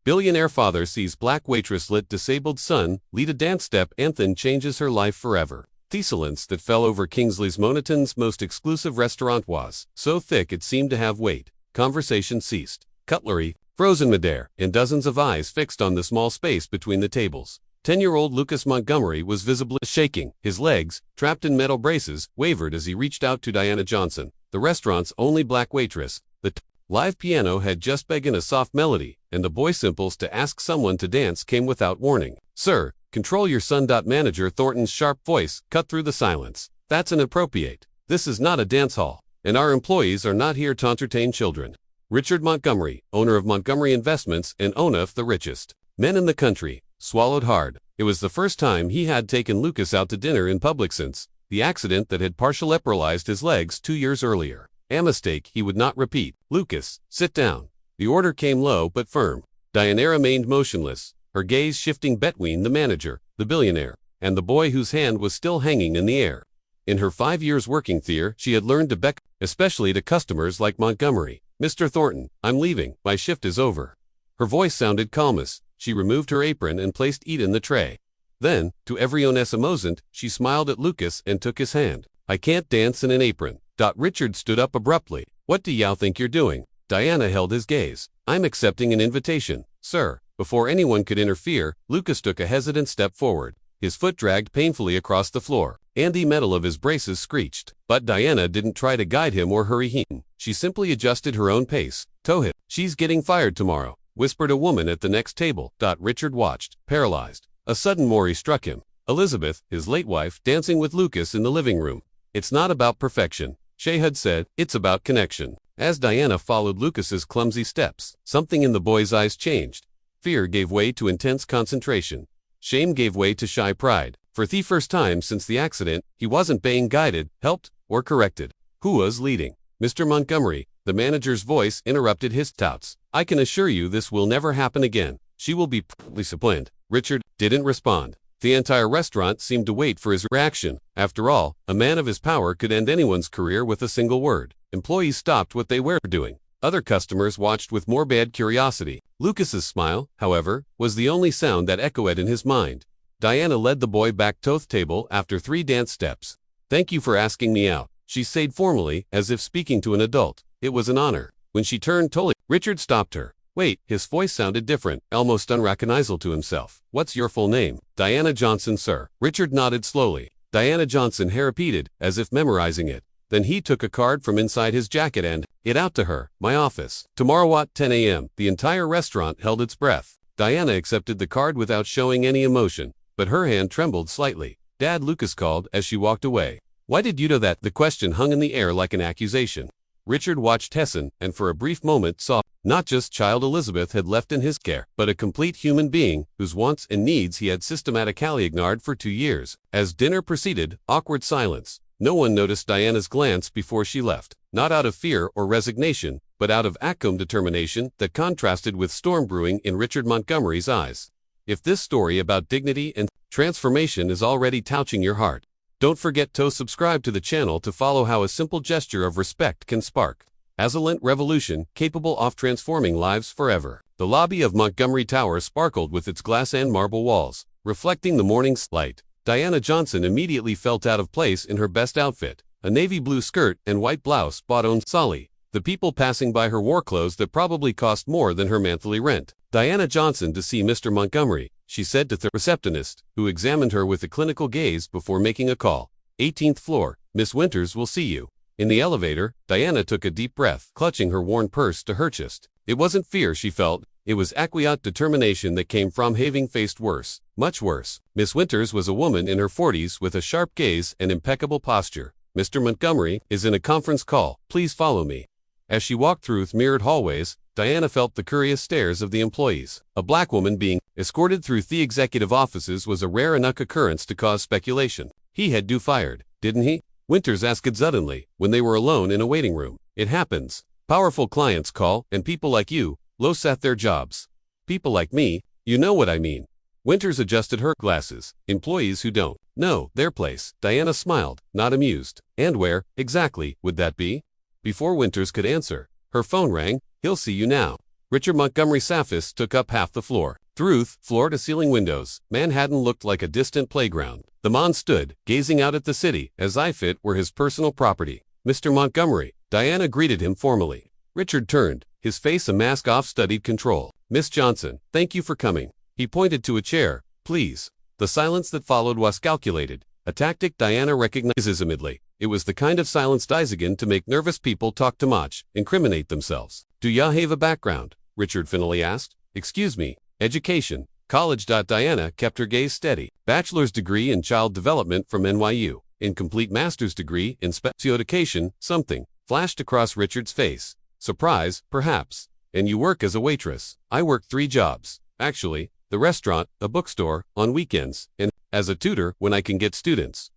Billionaire father sees black waitress lit disabled son lead a dance step anthem changes her life forever. The silence that fell over Kingsley's Monoton's most exclusive restaurant was so thick it seemed to have weight. Conversation ceased. Cutlery, frozen midair, and dozens of eyes fixed on the small space between the tables. 10-year-old Lucas Montgomery was visibly shaking. His legs, trapped in metal braces, wavered as he reached out to Diana Johnson, the restaurant's only black waitress. The live piano had just begun a soft melody, and the boy's impulse to ask someone to dance came without warning. "Sir, control your son." Manager Thornton's sharp voice cut through the silence. "That's inappropriate. This is not a dance hall, and our employees are not here to entertain children." Richard Montgomery, owner of Montgomery Investments and one of the richest men in the country, swallowed hard. It was the first time he had taken Lucas out to dinner in public since the accident that had partially paralyzed his legs 2 years earlier. A mistake he would not repeat. "Lucas, sit down." The order came low but firm. Diana remained motionless, her gaze shifting between the manager, the billionaire, and the boy whose hand was still hanging in the air. In her 5 years working there, she had learned to beckon, especially to customers like Montgomery. "Mr. Thornton, I'm leaving. My shift is over." Her voice sounded calmous. She removed her apron and placed it in the tray. Then, to every onesimosan, she smiled at Lucas and took his hand. "I can't dance in an apron." Richard stood up abruptly. "What do y'all think you're doing?" Diana held his gaze. "I'm accepting an invitation, sir." Before anyone could interfere, Lucas took a hesitant step forward. His foot dragged painfully across the floor, and the metal of his braces screeched. But Diana didn't try to guide him or hurry him. She simply adjusted her own pace. "Tohit, she's getting fired tomorrow," whispered a woman at the next table. Richard watched, paralyzed. A sudden worry struck him. Elizabeth, his late wife, dancing with Lucas in the living room. "It's not about perfection," Shay had said, "it's about connection." As Diana followed Lucas's clumsy steps, something in the boy's eyes changed. Fear gave way to intense concentration. Shame gave way to shy pride. For the first time since the accident, he wasn't being guided, helped, or corrected. Who was leading? "Mr. Montgomery," the manager's voice interrupted his thoughts. "I can assure you this will never happen again. She will be disciplined." Richard didn't respond. The entire restaurant seemed to wait for his reaction. After all, a man of his power could end anyone's career with a single word. Employees stopped what they were doing. Other customers watched with morbid curiosity. Lucas's smile, however, was the only sound that echoed in his mind. Diana led the boy back to the table after 3 dance steps. "Thank you for asking me out," she said formally, as if speaking to an adult. "It was an honor." When she turned toward Richard stopped her. "Wait," his voice sounded different, almost unrecognizable to himself. "What's your full name?" "Diana Johnson, sir." Richard nodded slowly. Diana Johnson, he repeated, as if memorizing it. Then he took a card from inside his jacket and it out to her. "My office. Tomorrow at 10 a.m. The entire restaurant held its breath. Diana accepted the card without showing any emotion, but her hand trembled slightly. "Dad," Lucas called as she walked away. "Why did you do that?" The question hung in the air like an accusation. Richard watched Tessin, and for a brief moment saw not just child Elizabeth had left in his care, but a complete human being whose wants and needs he had systematically ignored for 2 years. As dinner proceeded, awkward silence. No one noticed Diana's glance before she left, not out of fear or resignation, but out of calm determination that contrasted with storm brewing in Richard Montgomery's eyes. If this story about dignity and transformation is already touching your heart, don't forget to subscribe to the channel to follow how a simple gesture of respect can spark a silent revolution capable of transforming lives forever. The lobby of Montgomery Tower sparkled with its glass and marble walls, reflecting the morning's light. Diana Johnson immediately felt out of place in her best outfit, a navy blue skirt and white blouse bought on Solly. The people passing by her wore clothes that probably cost more than her monthly rent. "Diana Johnson to see Mr. Montgomery," she said to the receptionist, who examined her with a clinical gaze before making a call. 18th floor, Miss Winters will see you." In the elevator, Diana took a deep breath, clutching her worn purse to her chest. It wasn't fear she felt, it was quiet determination that came from having faced worse, much worse. Miss Winters was a woman in her 40s with a sharp gaze and impeccable posture. "Mr. Montgomery is in a conference call. Please follow me." As she walked through mirrored hallways, Diana felt the curious stares of the employees. A black woman being escorted through the executive offices was a rare enough occurrence to cause speculation. "He had you fired, didn't he?" Winters asked suddenly, when they were alone in a waiting room. "It happens. Powerful clients call, and people like you lose their jobs. People like me, you know what I mean." Winters adjusted her glasses. "Employees who don't know their place." Diana smiled, not amused. "And where, exactly, would that be?" Before Winters could answer, her phone rang. "He'll see you now." Richard Montgomery Safis took up half the floor. Through floor-to-ceiling windows, Manhattan looked like a distant playground. The man stood, gazing out at the city, as if it were his personal property. "Mr. Montgomery," Diana greeted him formally. Richard turned, his face a mask of studied control. "Miss Johnson, thank you for coming." He pointed to a chair. "Please." The silence that followed was calculated, a tactic Diana recognized immediately. It was the kind of silence designed to make nervous people talk too much, incriminate themselves. "Do ya have a background?" Richard finally asked. "Excuse me. Education. College." Diana kept her gaze steady. "Bachelor's degree in child development from NYU. Incomplete master's degree in special education." Something flashed across Richard's face. "Surprise, perhaps. And you work as a waitress?" "I work 3 jobs, actually. The restaurant, a bookstore, on weekends, and as a tutor when I can get students."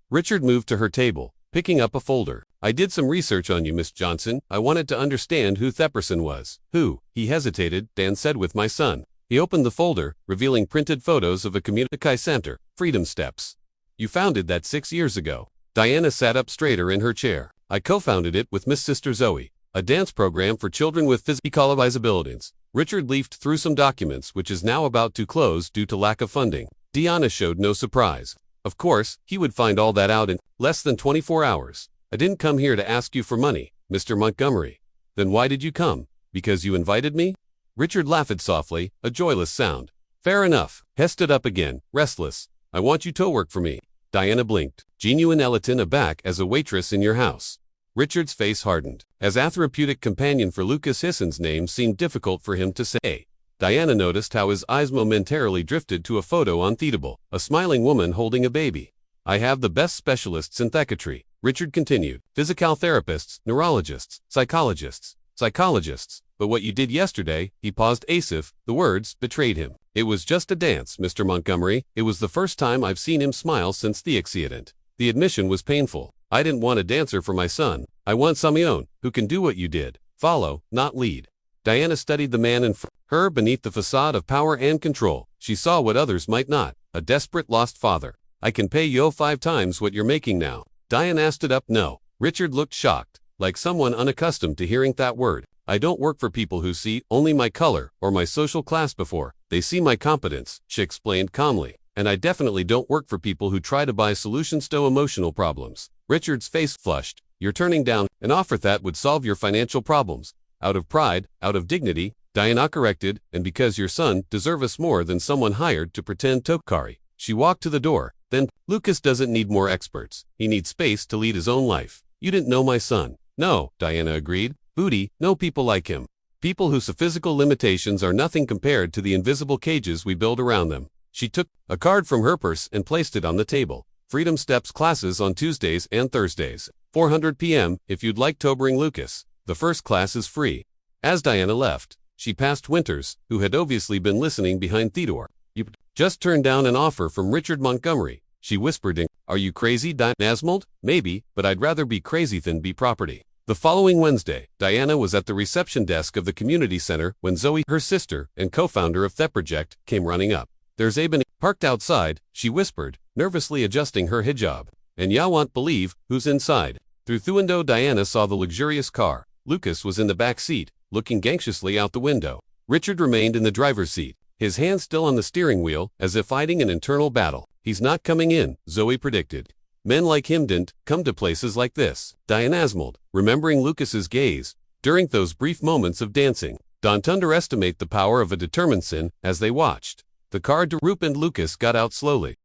Richard moved to her table, picking up a folder. "I did some research on you, Miss Johnson. I wanted to understand who Thepperson was." "Who?" He hesitated. "Dan said with my son." He opened the folder, revealing printed photos of a community center, Freedom Steps. "You founded that 6 years ago." Diana sat up straighter in her chair. "I co-founded it with Miss Sister Zoe, a dance program for children with physical disabilities." Richard leafed through some documents which is now about to close due to lack of funding. Diana showed no surprise. Of course, he would find all that out in less than 24 hours. "I didn't come here to ask you for money, Mr. Montgomery." "Then why did you come? Because you invited me?" Richard laughed softly, a joyless sound. "Fair enough." Hess stood up again, restless. "I want you to work for me." Diana blinked. "Genuine Elton aback as a waitress in your house." Richard's face hardened. As a therapeutic companion for Lucas Hisson's name seemed difficult for him to say. Diana noticed how his eyes momentarily drifted to a photo on Theatable, a smiling woman holding a baby. "I have the best specialists in psychiatry," Richard continued. "Physical therapists, neurologists, psychologists. But what you did yesterday," he paused as if the words betrayed him. "It was just a dance, Mr. Montgomery. It was the first time I've seen him smile since the accident." The admission was painful. "I didn't want a dancer for my son. I want someone who can do what you did. Follow, not lead." Diana studied the man in front of her beneath the facade of power and control. She saw what others might not, a desperate lost father. "I can pay you 5 times what you're making now." Diana stood up. "No." Richard looked shocked, like someone unaccustomed to hearing that word. "I don't work for people who see only my color or my social class before they see my competence," she explained calmly. "And I definitely don't work for people who try to buy solutions to emotional problems." Richard's face flushed. "You're turning down an offer that would solve your financial problems. Out of pride, out of dignity," Diana corrected, "and because your son deserves us more than someone hired to pretend Tokari." She walked to the door. Then, "Lucas doesn't need more experts. He needs space to lead his own life." "You didn't know my son." "No," Diana agreed. "Booty, know people like him. People whose physical limitations are nothing compared to the invisible cages we build around them." She took a card from her purse and placed it on the table. "Freedom Steps classes on Tuesdays and Thursdays. 400 p.m. if you'd like to bring Lucas. The first class is free." As Diana left, she passed Winters, who had obviously been listening behind Theodore. "You just turned down an offer from Richard Montgomery," she whispered in. "Are you crazy, Nasmold?" "Maybe, but I'd rather be crazy than be property." The following Wednesday, Diana was at the reception desk of the community center when Zoe, her sister and co-founder of the project, came running up. "There's Aben parked outside," she whispered, nervously adjusting her hijab. "And ya won't believe who's inside." Through the window, Diana saw the luxurious car. Lucas was in the back seat, looking anxiously out the window. Richard remained in the driver's seat, his hand still on the steering wheel, as if fighting an internal battle. "He's not coming in," Zoe predicted. "Men like him didn't come to places like this." Diana asmoled, remembering Lucas's gaze during those brief moments of dancing. Don't underestimate the power of a determined sin. As they watched the car Roop and Lucas got out slowly.